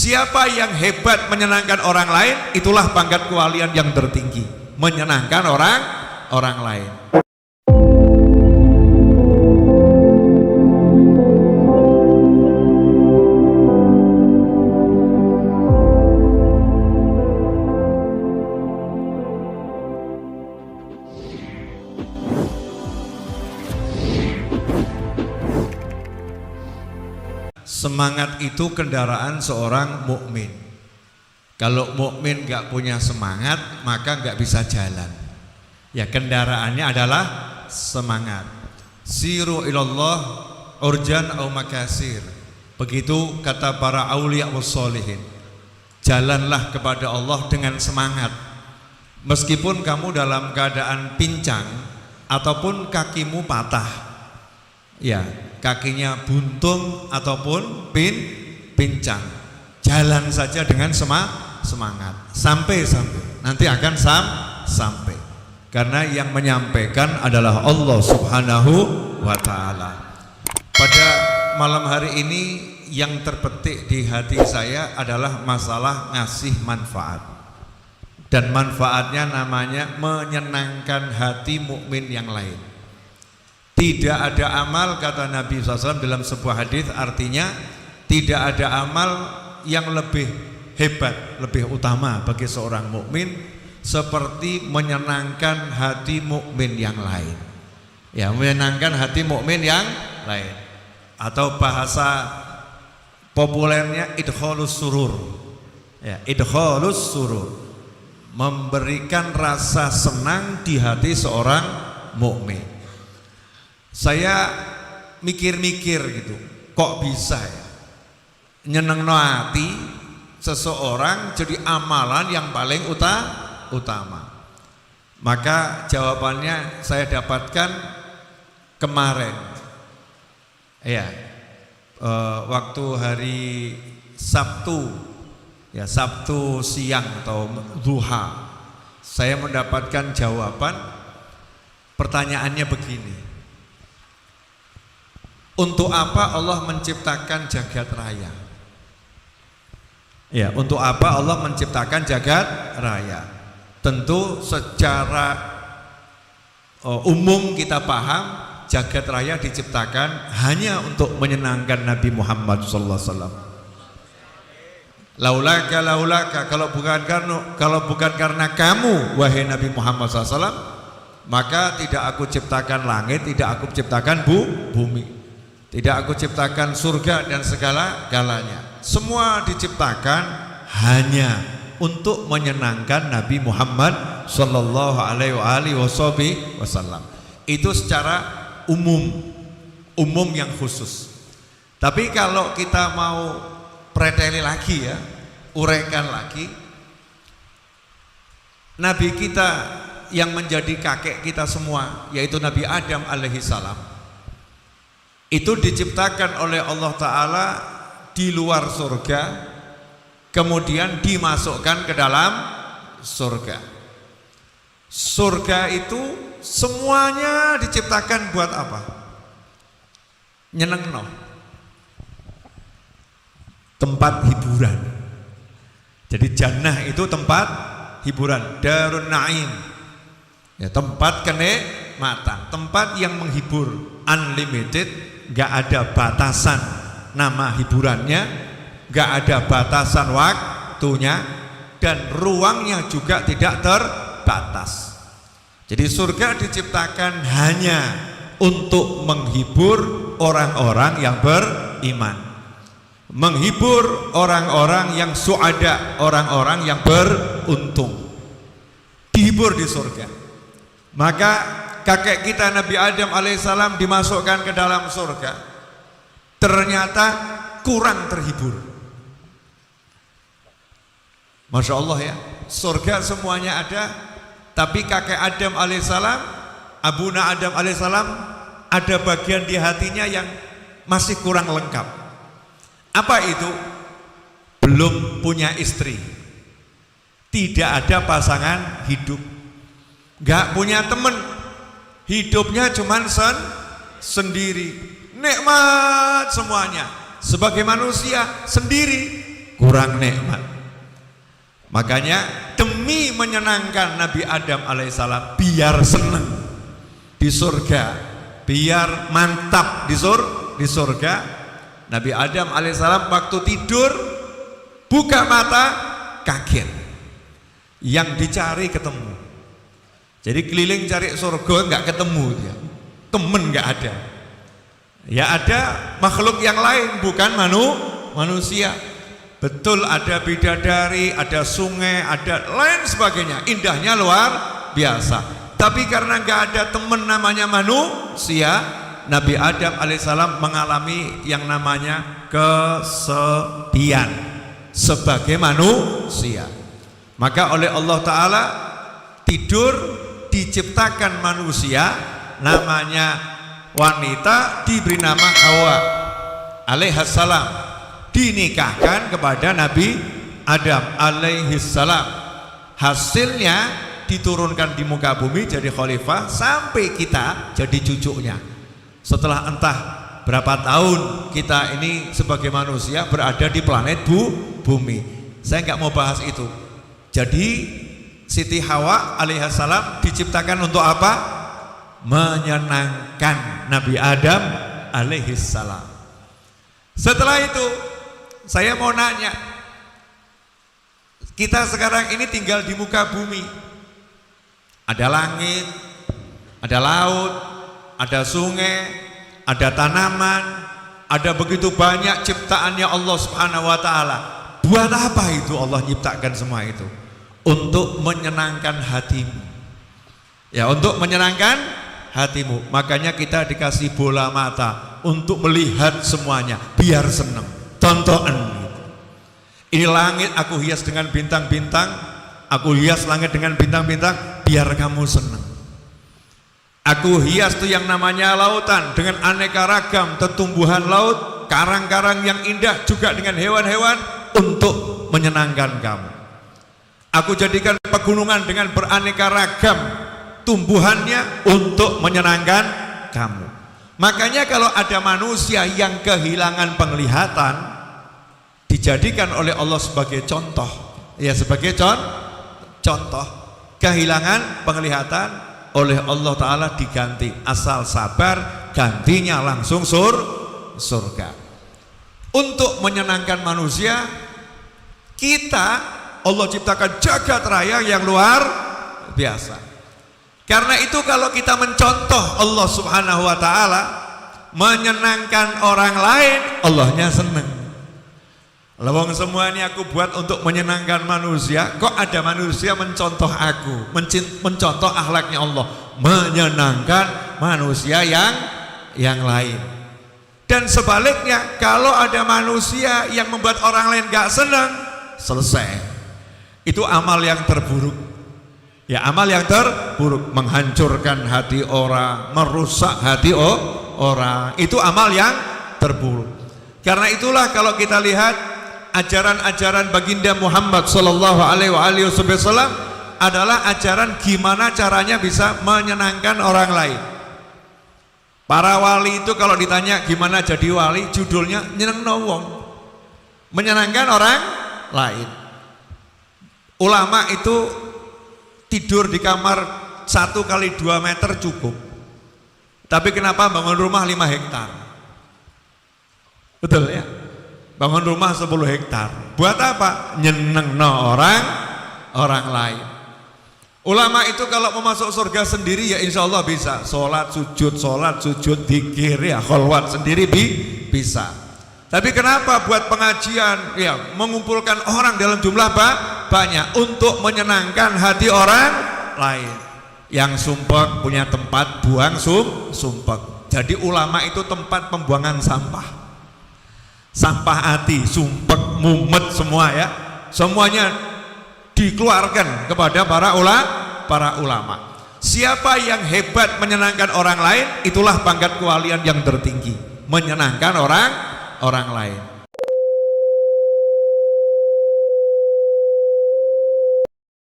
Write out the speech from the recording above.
Siapa yang hebat menyenangkan orang lain, itulah pangkat kewalian yang tertinggi, menyenangkan orang lain. Semangat itu kendaraan seorang mukmin. Kalau mukmin nggak punya semangat, maka nggak bisa jalan. Ya, kendaraannya adalah semangat. Siru ilallah urjan au makasir. Begitu kata para auliya wassolihin. Jalanlah kepada Allah dengan semangat. Meskipun kamu dalam keadaan pincang ataupun kakimu patah. Ya, kakinya buntung ataupun pincang, jalan saja dengan semangat sampai nanti akan sampai, karena yang menyampaikan adalah Allah Subhanahu wa Ta'ala. Pada malam hari ini yang terpetik di hati saya adalah masalah ngasih manfaat, dan manfaatnya namanya menyenangkan hati mukmin yang lain. Tidak ada amal, kata Nabi SAW dalam sebuah hadis, artinya tidak ada amal yang lebih hebat, lebih utama bagi seorang mukmin seperti menyenangkan hati mukmin yang lain. Ya, menyenangkan hati mukmin yang lain, atau bahasa populernya idkhalus surur. Ya, idkhalus surur, memberikan rasa senang di hati seorang mukmin. Saya mikir-mikir gitu, kok bisa ya nyenengno hati seseorang jadi amalan yang paling utama. Maka jawabannya saya dapatkan kemarin. Ya, waktu hari Sabtu, ya Sabtu siang atau duha, saya mendapatkan jawaban. Pertanyaannya begini: untuk apa Allah menciptakan jagat raya? Ya, untuk apa Allah menciptakan jagat raya? Tentu secara umum kita paham jagat raya diciptakan hanya untuk menyenangkan Nabi Muhammad SAW. Laulaka, kalau bukan karena kamu wahai Nabi Muhammad SAW, maka tidak aku ciptakan langit, tidak aku ciptakan bumi. Tidak aku ciptakan surga dan segala-galanya. Semua diciptakan hanya untuk menyenangkan Nabi Muhammad sallallahu alaihi wasallam. Itu secara umum yang khusus. Tapi kalau kita mau preteli lagi ya, uraikan lagi, Nabi kita yang menjadi kakek kita semua, yaitu Nabi Adam alaihi salam, itu diciptakan oleh Allah Ta'ala di luar surga, kemudian dimasukkan ke dalam surga. Surga itu semuanya diciptakan buat apa? Nyenengno, tempat hiburan. Jadi jannah itu tempat hiburan, darun naim, ya, tempat kenikmatan, tempat yang menghibur, unlimited. Gak ada batasan nama hiburannya, gak ada batasan waktunya, dan ruangnya juga tidak terbatas. Jadi surga diciptakan hanya untuk menghibur orang-orang yang beriman, menghibur orang-orang yang suada, orang-orang yang beruntung, dihibur di surga. Maka kakek kita Nabi Adam alaihissalam dimasukkan ke dalam surga, ternyata kurang terhibur. Masya Allah ya, surga semuanya ada, tapi kakek Adam alaihissalam, Abuna Adam alaihissalam, ada bagian di hatinya yang masih kurang lengkap. Apa itu? Belum punya istri, tidak ada pasangan hidup, gak punya teman, hidupnya cuman sendiri, nikmat semuanya. Sebagai manusia sendiri, kurang nikmat. Makanya demi menyenangkan Nabi Adam alaihissalam, biar senang di surga, biar mantap di surga, Nabi Adam alaihissalam waktu tidur buka mata kaget, yang dicari ketemu. Jadi keliling cari surga nggak ketemu dia, temen nggak ada. Ya ada makhluk yang lain, bukan manusia. Betul ada bidadari, ada sungai, ada lain sebagainya, indahnya luar biasa. Tapi karena nggak ada teman namanya manusia, Nabi Adam alaihissalam mengalami yang namanya kesepian sebagai manusia. Maka oleh Allah Ta'ala tidur diciptakan manusia, namanya wanita diberi nama Hawa alaihissalam, dinikahkan kepada Nabi Adam alaihissalam. Hasilnya diturunkan di muka bumi jadi khalifah sampai kita jadi cucunya. Setelah entah berapa tahun kita ini sebagai manusia berada di planet bumi. Saya nggak mau bahas itu. Jadi Siti Hawa alaihissalam diciptakan untuk apa? Menyenangkan Nabi Adam alaihissalam. Setelah itu saya mau nanya, kita sekarang ini tinggal di muka bumi, ada langit, ada laut, ada sungai, ada tanaman, ada begitu banyak ciptaannya Allah Subhanahu wa Ta'ala. Buat apa itu Allah ciptakan semua itu? Untuk menyenangkan hatimu. Ya, untuk menyenangkan hatimu. Makanya kita dikasih bola mata untuk melihat semuanya, biar senang. Tontonan. Ini langit aku hias dengan bintang-bintang, aku hias langit dengan bintang-bintang, biar kamu senang. Aku hias tuh yang namanya lautan dengan aneka ragam tetumbuhan laut, karang-karang yang indah juga dengan hewan-hewan untuk menyenangkan kamu. Aku jadikan pegunungan dengan beraneka ragam tumbuhannya untuk menyenangkan kamu. Makanya kalau ada manusia yang kehilangan penglihatan, dijadikan oleh Allah sebagai contoh, ya sebagai contoh kehilangan penglihatan oleh Allah Ta'ala diganti, asal sabar gantinya langsung surga. Untuk menyenangkan manusia, kita Allah ciptakan jagat raya yang luar biasa. Karena itu kalau kita mencontoh Allah Subhanahu wa Ta'ala, menyenangkan orang lain, Allahnya senang. Lawang semua ini aku buat untuk menyenangkan manusia, kok ada manusia mencontoh aku, mencontoh akhlaknya Allah, menyenangkan manusia yang lain. Dan sebaliknya, kalau ada manusia yang membuat orang lain gak senang, selesai. Itu amal yang terburuk. Ya, amal yang terburuk, menghancurkan hati orang, merusak hati orang, itu amal yang terburuk. Karena itulah kalau kita lihat ajaran-ajaran baginda Muhammad sallallahu alaihi wasallam adalah ajaran gimana caranya bisa menyenangkan orang lain. Para wali itu kalau ditanya gimana jadi wali, judulnya nyenengno wong, menyenangkan orang lain. Ulama itu tidur di kamar 1 kali 2 meter cukup. Tapi kenapa bangun rumah 5 hektar? Betul ya? Bangun rumah 10 hektar. Buat apa? Nyenengno orang lain. Ulama itu kalau mau masuk surga sendiri ya insya Allah bisa. Sholat sujud, dzikir ya, kholwat sendiri bisa. Tapi kenapa buat pengajian ya mengumpulkan orang dalam jumlah banyak untuk menyenangkan hati orang lain. Yang sumpek punya tempat buang sumpek. Jadi ulama itu tempat pembuangan sampah. Sampah hati, sumpek, mumet semua ya. Semuanya dikeluarkan kepada para ulama. Siapa yang hebat menyenangkan orang lain, itulah pangkat kewalian yang tertinggi. Menyenangkan orang lain.